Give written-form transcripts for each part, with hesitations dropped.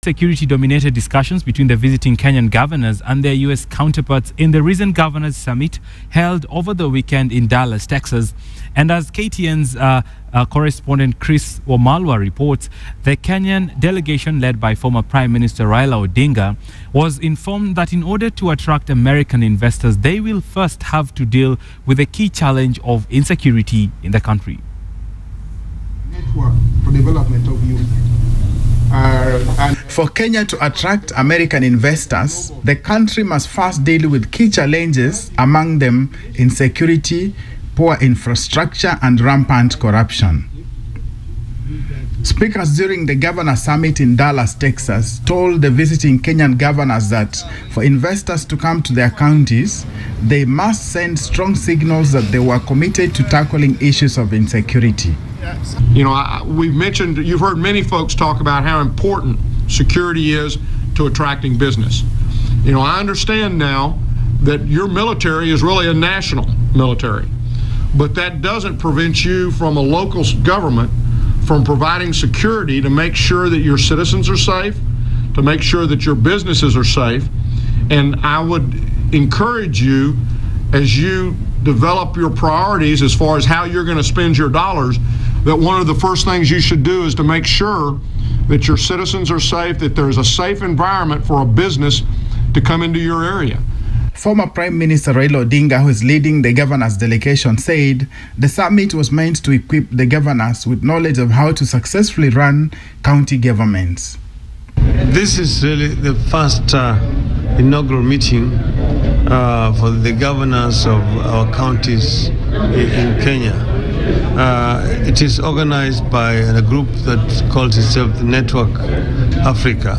Security-dominated discussions between the visiting Kenyan governors and their U.S. counterparts in the recent governors' summit held over the weekend in Dallas, Texas. And as KTN's correspondent Chris Wamalwa reports, the Kenyan delegation led by former Prime Minister Raila Odinga was informed that in order to attract American investors, they will first have to deal with the key challenge of insecurity in the country. Network for development of youth. For Kenya to attract American investors, the country must first deal with key challenges, among them insecurity, poor infrastructure, and rampant corruption. Speakers during the Governor Summit in Dallas, Texas, told the visiting Kenyan governors that for investors to come to their counties, they must send strong signals that they were committed to tackling issues of insecurity. You know, we've mentioned, you've heard many folks talk about how important security is to attracting business. You know, I understand now that your military is really a national military, but that doesn't prevent you from a local government from providing security to make sure that your citizens are safe, to make sure that your businesses are safe. And I would encourage you, as you develop your priorities as far as how you're going to spend your dollars, that one of the first things you should do is to make sure that your citizens are safe, that there's a safe environment for a business to come into your area. Former Prime Minister Raila Odinga, who is leading the governors' delegation, said the summit was meant to equip the governors with knowledge of how to successfully run county governments. This is really the first inaugural meeting for the governors of our counties in Kenya. It is organized by a group that calls itself the Network Africa,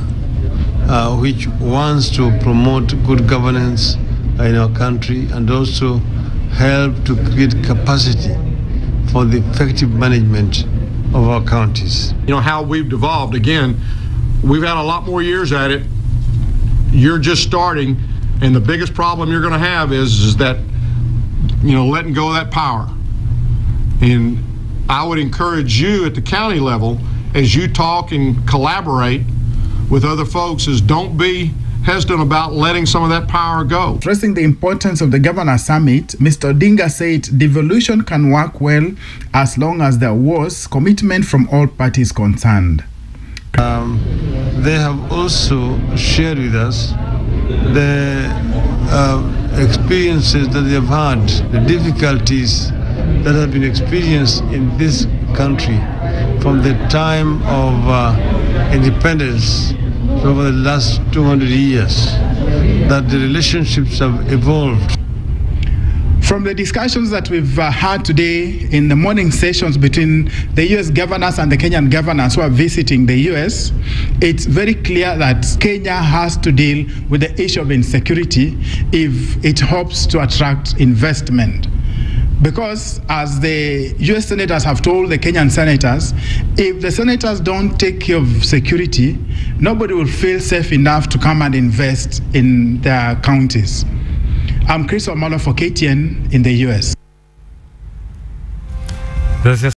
which wants to promote good governance in our country and also help to create capacity for the effective management of our counties. You know, how we've devolved, again, we've had a lot more years at it. You're just starting, and the biggest problem you're going to have is that, you know, letting go of that power. And I would encourage you at the county level, as you talk and collaborate with other folks, is don't be hesitant about letting some of that power go. Stressing the importance of the Governor Summit, Mr. Odinga said devolution can work well as long as there was commitment from all parties concerned. They have also shared with us the experiences that they have had, the difficulties that have been experienced in this country from the time of independence over the last 200 years, that the relationships have evolved. From the discussions that we've had today in the morning sessions between the U.S. governors and the Kenyan governors who are visiting the U.S., it's very clear that Kenya has to deal with the issue of insecurity if it hopes to attract investment. Because as the U.S. senators have told the Kenyan senators, if the senators don't take care of security, nobody will feel safe enough to come and invest in their counties. I'm Chris Wamalwa for KTN in the U.S.